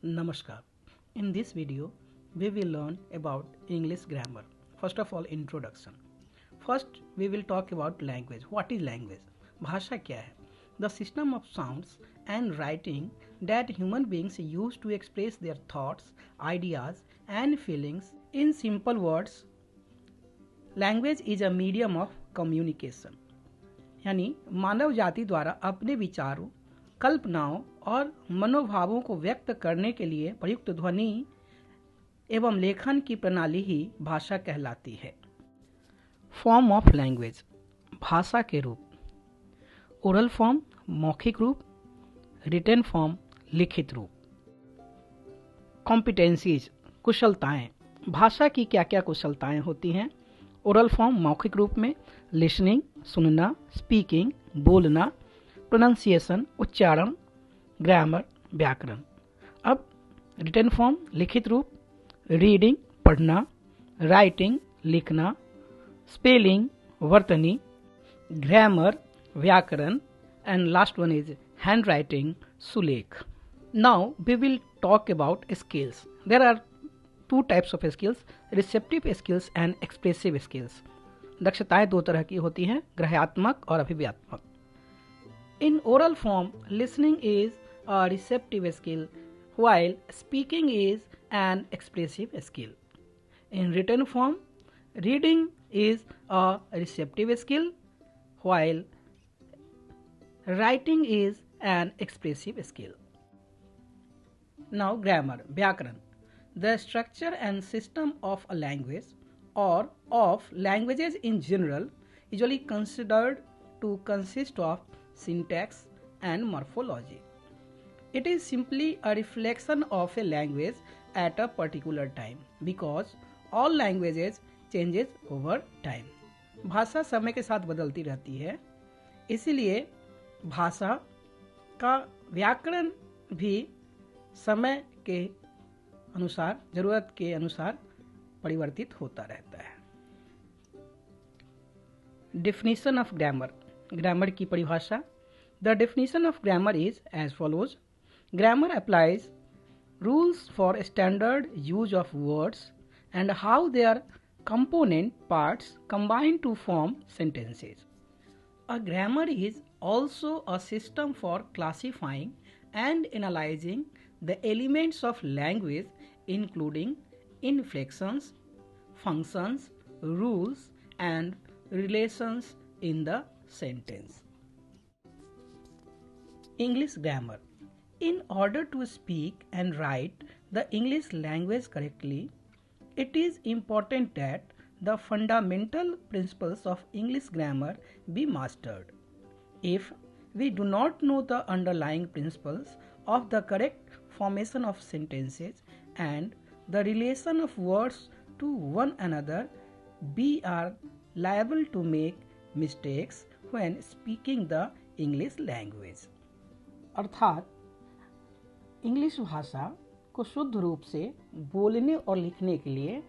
Namaskar. In this video, we will learn about English grammar. First of all, introduction. First, we will talk about language. What is language? भाषा क्या है? The system of sounds and writing that human beings use to express their thoughts, ideas and feelings. In simple words, language is a medium of communication. यानी मानव जाति द्वारा अपने विचारों, कल्पनाओं और मनोभावों को व्यक्त करने के लिए प्रयुक्त ध्वनि एवं लेखन की प्रणाली ही भाषा कहलाती है। फॉर्म ऑफ लैंग्वेज, भाषा के रूप, ओरल फॉर्म मौखिक रूप, रिटन फॉर्म लिखित रूप। कॉम्पिटेंसीज, कुशलताएं, भाषा की क्या क्या कुशलताएं होती हैं। ओरल फॉर्म मौखिक रूप में लिसनिंग सुनना, स्पीकिंग बोलना, प्रोनाउंसिएशन उच्चारण, ग्रामर व्याकरण। अब रिटन फॉर्म लिखित रूप, रीडिंग पढ़ना, राइटिंग लिखना, स्पेलिंग वर्तनी, ग्रामर व्याकरण, and last one is hand writing सुलेख। Now we will talk about skills. There are two types of skills, receptive skills and expressive skills. दक्षताएं दो तरह की होती हैं, ग्रहयात्मक और अभिव्यक्तात्मक। In oral form, listening is a receptive skill, while speaking is an expressive skill. In written form, reading is a receptive skill, while writing is an expressive skill. Now grammar, व्याकरण. The structure and system of a language or of languages in general usually considered to consist of syntax and morphology. It is simply a reflection of a language at a particular time because all languages changes over time. भाषा समय के साथ बदलती रहती है, इसीलिए भाषा का व्याकरण भी समय के अनुसार, जरूरत के अनुसार परिवर्तित होता रहता है। डेफिनेशन ऑफ ग्रामर, ग्रामर की परिभाषा। The definition of grammar is as follows. Grammar applies rules for standard use of words and how their component parts combine to form sentences. A grammar is also a system for classifying and analysing the elements of language including inflections, functions, rules and relations in the sentence. English grammar. In order to speak and write the English language correctly, it is important that the fundamental principles of English grammar be mastered. If we do not know the underlying principles of the correct formation of sentences and the relation of words to one another, we are liable to make mistakes when speaking the English language. अर्थात English भाषा को शुद्ध रूप से बोलने और लिखने के लिए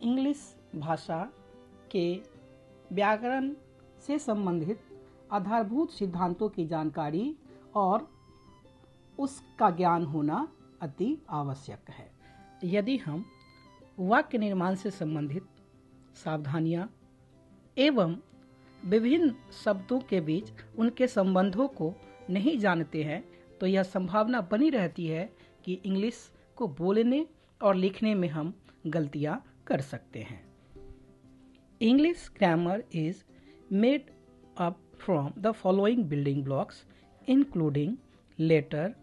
इंग्लिश भाषा के व्याकरण से संबंधित आधारभूत सिद्धांतों की जानकारी और उसका ज्ञान होना अति आवश्यक है। यदि हम वाक्य निर्माण से संबंधित सावधानियां एवं विभिन्न शब्दों के बीच उनके संबंधों को नहीं जानते हैं तो यह संभावना बनी रहती है कि इंग्लिश को बोलने और लिखने में हम गलतियां कर सकते हैं। English grammar is made up from the following building blocks including letter,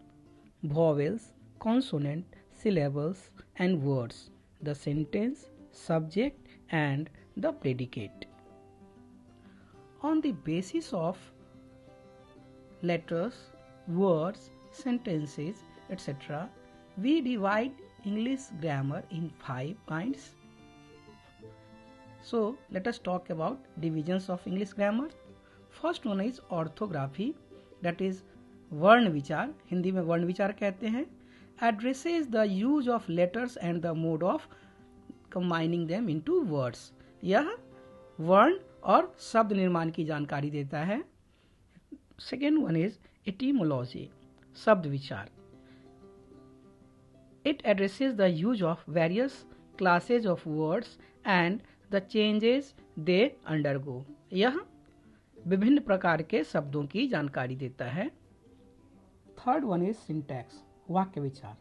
vowels, consonant, syllables and words, the sentence, subject and the predicate. On the basis of letters, words, sentences, etc., we divide English grammar in 5 kinds. So, let us talk about divisions of English grammar. First one is orthography, that is वर्ण विचार, हिंदी में वर्ण विचार कहते हैं। Addresses the use of letters and the mode of combining them into words, यह वर्ण और शब्द निर्माण की जानकारी देता है। सेकेंड वन इज एटिमोलॉजी, शब्द विचार। It addresses the use of various classes of words and the changes they undergo. यह विभिन्न प्रकार के शब्दों की जानकारी देता है. Third one is syntax, वाक्य विचार.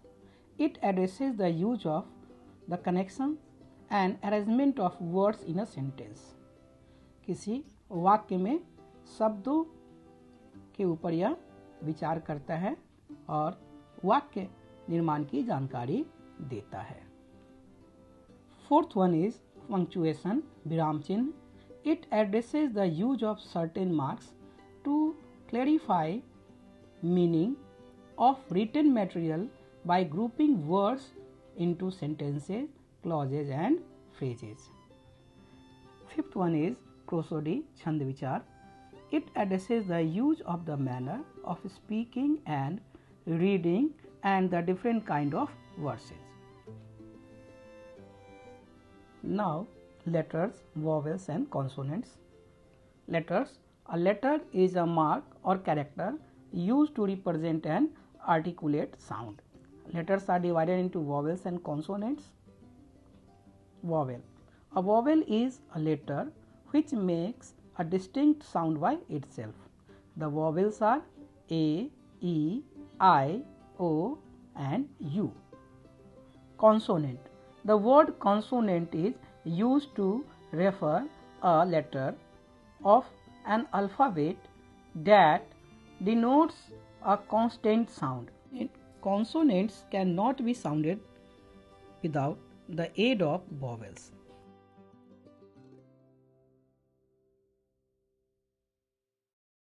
It addresses the use of the connection and arrangement of words in a sentence. किसी वाक्य में शब्दों के ऊपर यह विचार करता है और वाक्य निर्माण की जानकारी देता है. Fourth one is punctuation, विराम चिन्ह. It addresses the use of certain marks to clarify meaning of written material by grouping words into sentences, clauses and phrases. Fifth one is prosody, छंद विचार. It addresses the use of the manner of speaking and reading and the different kind of verses. Now letters, vowels and consonants. Letters. A letter is a mark or character used to represent an articulate sound. Letters are divided into vowels and consonants. Vowel. A vowel is a letter which makes a distinct sound by itself. The vowels are A, E, I, O and U. Consonant. The word consonant is used to refer a letter of an alphabet that denotes a constant sound. Consonants cannot be sounded without the aid of vowels.